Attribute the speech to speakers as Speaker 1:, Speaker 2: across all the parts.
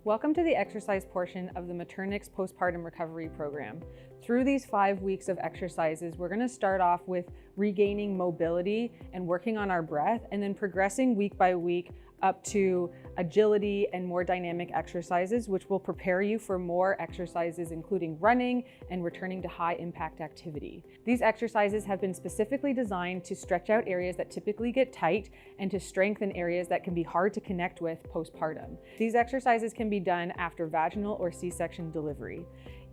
Speaker 1: Welcome to the exercise portion of the Maternix Postpartum Recovery program. Through these 5 weeks of exercises, we're going to start off with regaining mobility and working on our breath, and then progressing week by week up to agility and more dynamic exercises, which will prepare you for more exercises, including running and returning to high impact activity. These exercises have been specifically designed to stretch out areas that typically get tight and to strengthen areas that can be hard to connect with postpartum. These exercises can be done after vaginal or C-section delivery.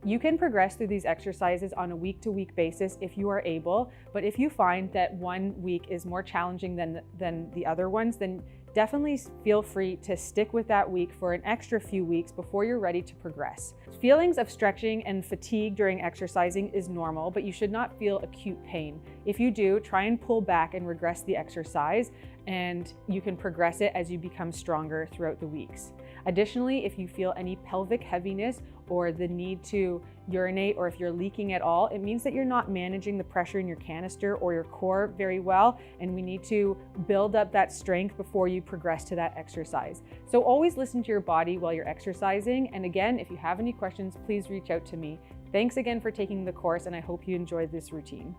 Speaker 1: You can progress through these exercises on a week-to-week basis if you are able, but if you find that one week is more challenging than the other ones, then definitely feel free to stick with that week for an extra few weeks before you're ready to progress. Feelings of stretching and fatigue during exercising is normal, but you should not feel acute pain. If you do, try and pull back and regress the exercise, and you can progress it as you become stronger throughout the weeks. Additionally, if you feel any pelvic heaviness or the need to urinate, or if you're leaking at all, it means that you're not managing the pressure in your canister or your core very well, and we need to build up that strength before you progress to that exercise. So always listen to your body while you're exercising, and again, if you have any questions, please reach out to me. Thanks again for taking the course, and I hope you enjoyed this routine.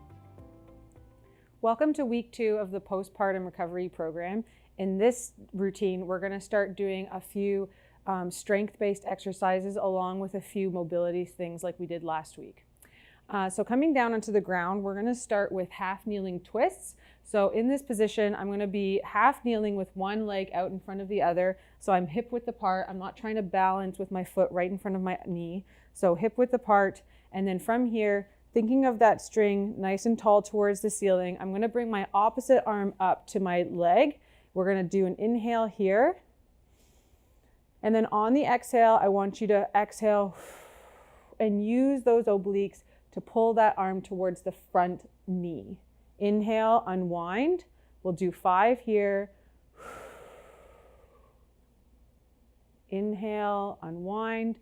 Speaker 1: Welcome to week 2 of the postpartum recovery program. In this routine, we're going to start doing a few strength-based exercises along with a few mobility things like we did last week. So coming down onto the ground, we're going to start with half kneeling twists. So in this position, I'm going to be half kneeling with one leg out in front of the other. So I'm hip width apart. I'm not trying to balance with my foot right in front of my knee. So hip width apart. And then from here, thinking of that string nice and tall towards the ceiling, I'm going to bring my opposite arm up to my leg. We're going to do an inhale here. And then on the exhale, I want you to exhale and use those obliques to pull that arm towards the front knee. Inhale, unwind. We'll do 5 here. Inhale, unwind.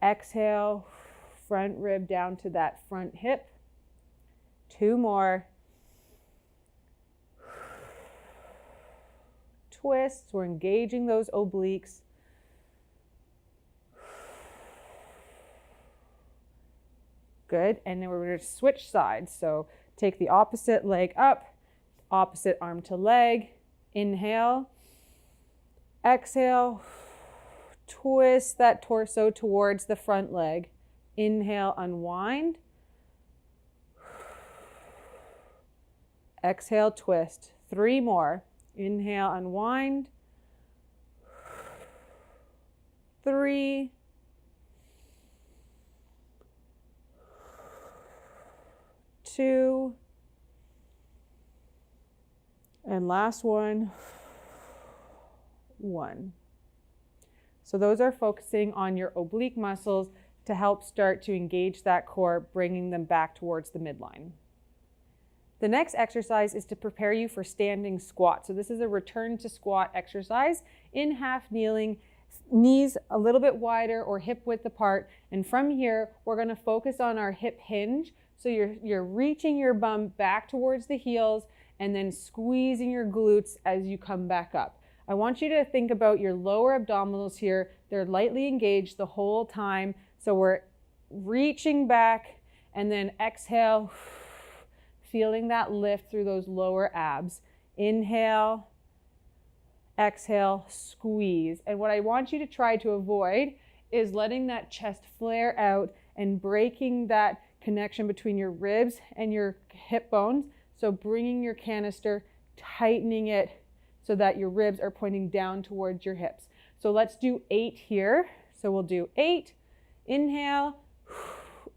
Speaker 1: Exhale, front rib down to that front hip. 2 more. Twists, we're engaging those obliques. Good, and then we're going to switch sides. So take the opposite leg up, opposite arm to leg. Inhale, exhale, twist that torso towards the front leg. Inhale, unwind. Exhale, twist. 3 more. Inhale, unwind. 3. 2. And last one. 1. So those are focusing on your oblique muscles to help start to engage that core, bringing them back towards the midline. The next exercise is to prepare you for standing squat. So this is a return to squat exercise in half kneeling, knees a little bit wider or hip width apart. And from here, we're going to focus on our hip hinge. So you're reaching your bum back towards the heels and then squeezing your glutes as you come back up. I want you to think about your lower abdominals here. They're lightly engaged the whole time. So we're reaching back and then exhale, feeling that lift through those lower abs. Inhale, exhale, squeeze. And what I want you to try to avoid is letting that chest flare out and breaking that connection between your ribs and your hip bones. So bringing your canister, tightening it so that your ribs are pointing down towards your hips. So let's do 8 here. So we'll do 8. Inhale,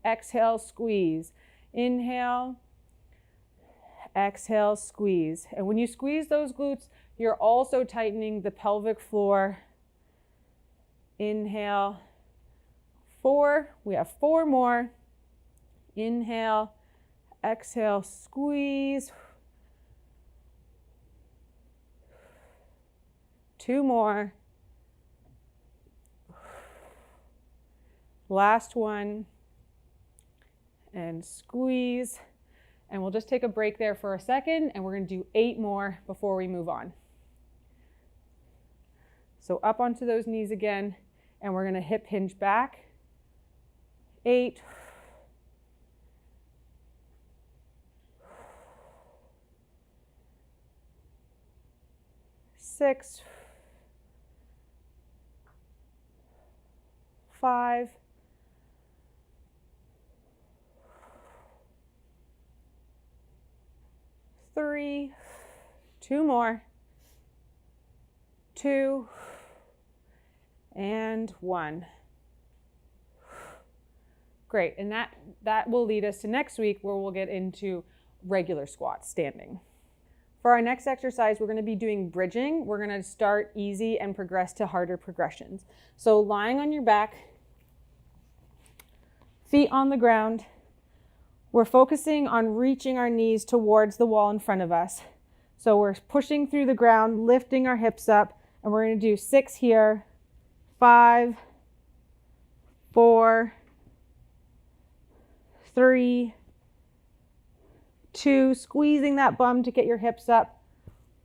Speaker 1: exhale, squeeze. Inhale, exhale, squeeze. And when you squeeze those glutes, you're also tightening the pelvic floor. Inhale, 4. We have 4 more. Inhale, exhale, squeeze. 2 more. Last one. And squeeze. And we'll just take a break there for a second, and we're going to do 8 more before we move on. So up onto those knees again. and we're gonna hip hinge back. 8, 6, 5, 3, 2 more, 2, and 1. Great, and that will lead us to next week where we'll get into regular squats, standing. For our next exercise, we're gonna be doing bridging. We're gonna start easy and progress to harder progressions. So lying on your back, feet on the ground, we're focusing on reaching our knees towards the wall in front of us. So we're pushing through the ground, lifting our hips up, and we're gonna do 6 here, 5, 4, 3, 2, squeezing that bum to get your hips up,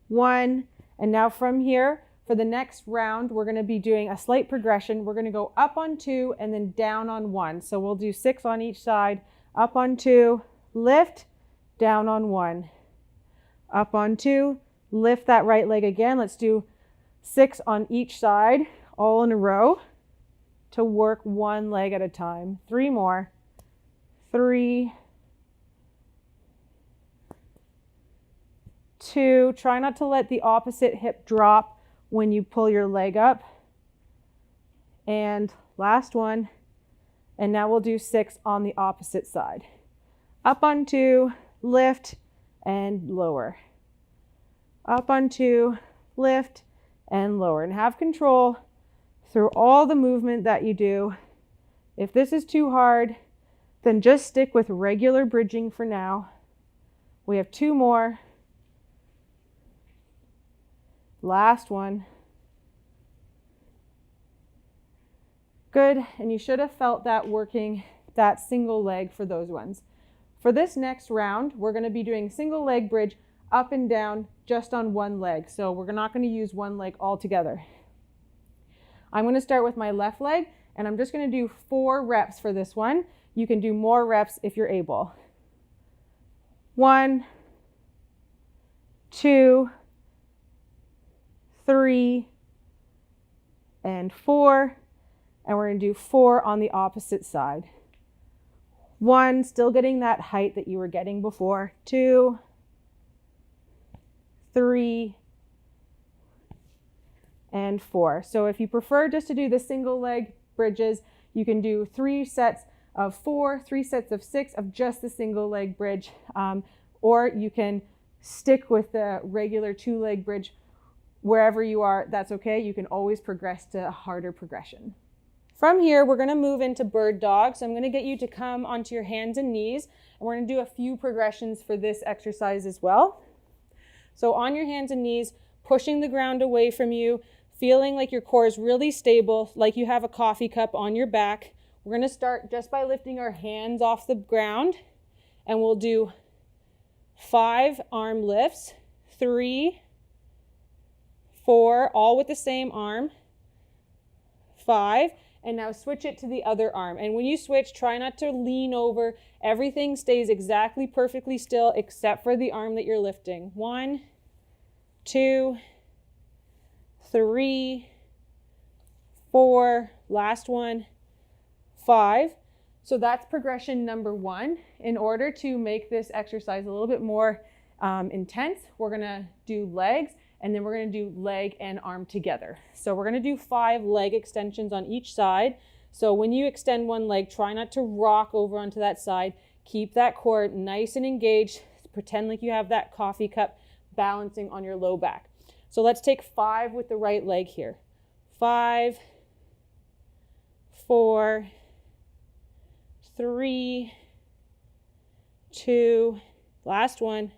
Speaker 1: 1, and now from here, for the next round, we're gonna be doing a slight progression. We're gonna go up on 2 and then down on 1. So we'll do 6 on each side, up on 2, lift, down on 1. Up on 2, lift that right leg again. Let's do 6 on each side, all in a row, to work one leg at a time. 3 more, 3, 2, try not to let the opposite hip drop when you pull your leg up. And last one, and now we'll do 6 on the opposite side. Up on 2, lift and lower. Up on 2, lift and lower. And have control through all the movement that you do. If this is too hard, then just stick with regular bridging for now. We have 2 more. Last one. Good, and you should have felt that working that single leg for those ones. For this next round, we're gonna be doing single leg bridge up and down just on one leg. So we're not gonna use one leg altogether. I'm gonna start with my left leg, and I'm just gonna do 4 reps for this one. You can do more reps if you're able. 1, 2, 3, and 4. And we're gonna do 4 on the opposite side. 1, still getting that height that you were getting before. 2, 3, and 4. So if you prefer just to do the single leg bridges, you can do 3 sets of 4, 3 sets of 6 of just the single leg bridge, or you can stick with the regular 2 leg bridge wherever you are. That's okay. You can always progress to a harder progression. From here, we're gonna move into bird dog. So I'm gonna get you to come onto your hands and knees, and we're gonna do a few progressions for this exercise as well. So on your hands and knees, pushing the ground away from you, feeling like your core is really stable, like you have a coffee cup on your back. We're gonna start just by lifting our hands off the ground, and we'll do 5 arm lifts, 3, 4, all with the same arm, 5, and now switch it to the other arm. And when you switch, try not to lean over. Everything stays exactly perfectly still except for the arm that you're lifting. 1, 2, 3, 4, last one, 5. So that's progression number 1. In order to make this exercise a little bit more intense, we're gonna do legs, and then we're gonna do leg and arm together. So we're gonna do 5 leg extensions on each side. So when you extend one leg, try not to rock over onto that side. Keep that core nice and engaged. Pretend like you have that coffee cup balancing on your low back. So let's take 5 with the right leg here. 5, 4, 3, 2, last one,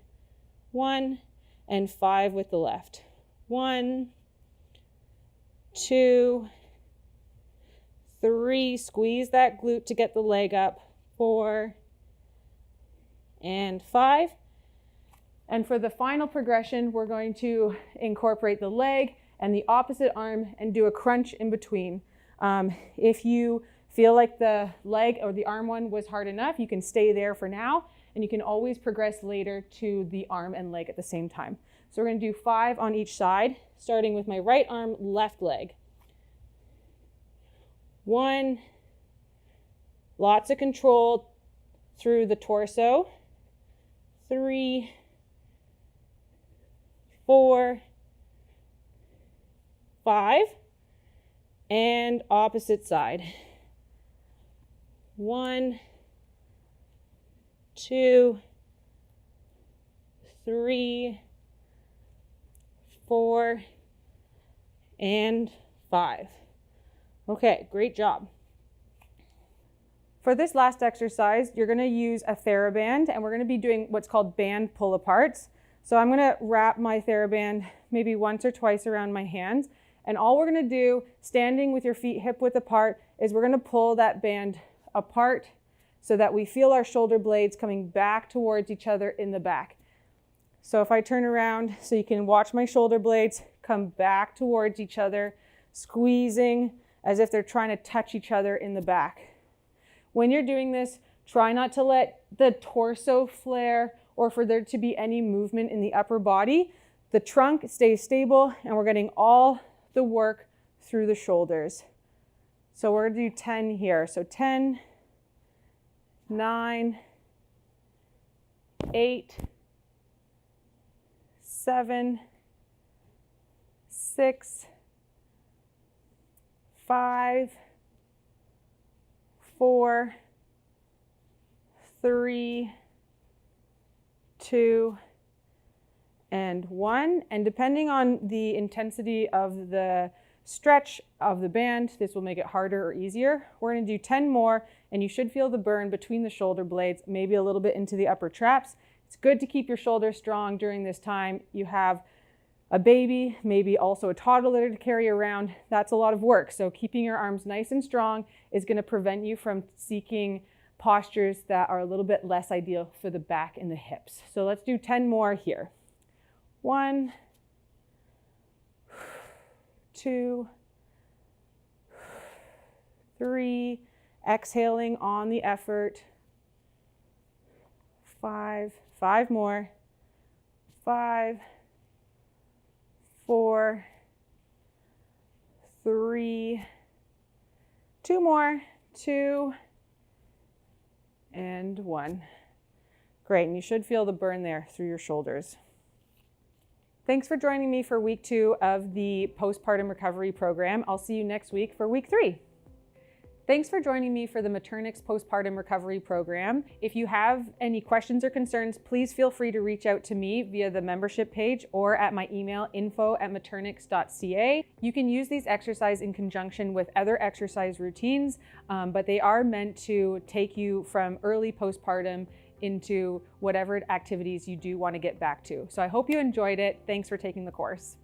Speaker 1: 1, and 5 with the left. 1, 2, 3, squeeze that glute to get the leg up. 4, and 5. And for the final progression, we're going to incorporate the leg and the opposite arm and do a crunch in between. If you feel like the leg or the arm one was hard enough, you can stay there for now, and you can always progress later to the arm and leg at the same time. So we're going to do 5 on each side, starting with my right arm, left leg. 1, lots of control through the torso. 3, 4, 5, and opposite side. 1, 2, 3, 4, and 5. Okay, great job. For this last exercise, you're going to use a TheraBand, and we're going to be doing what's called band pull-aparts. So I'm going to wrap my TheraBand maybe once or twice around my hands, and all we're going to do, standing with your feet hip-width apart, is we're going to pull that band apart so that we feel our shoulder blades coming back towards each other in the back. So if I turn around so you can watch my shoulder blades come back towards each other, squeezing as if they're trying to touch each other in the back. When you're doing this, try not to let the torso flare or for there to be any movement in the upper body. The trunk stays stable, and we're getting all the work through the shoulders. So we're going to do 10 here. So 10, 9, 8, 7, 6, 5, 4, 3, 2, and 1. And depending on the intensity of the stretch of the band, this will make it harder or easier. We're going to do 10 more, and you should feel the burn between the shoulder blades, maybe a little bit into the upper traps. It's good to keep your shoulders strong during this time. You have a baby, maybe also a toddler to carry around. That's a lot of work. So keeping your arms nice and strong is going to prevent you from seeking postures that are a little bit less ideal for the back and the hips. So let's do 10 more here. 1, 2, 3, exhaling on the effort. 5 more. 5, 4, 3, 2 more, 2, and 1. Great, and you should feel the burn there through your shoulders. Thanks for joining me for week 2 of the postpartum recovery program. I'll see you next week for week 3. Thanks for joining me for the Maternix Postpartum Recovery program. If you have any questions or concerns, please feel free to reach out to me via the membership page or at my email info@maternix.ca. You can use these exercises in conjunction with other exercise routines, but they are meant to take you from early postpartum into whatever activities you do want to get back to. So I hope you enjoyed it. Thanks for taking the course.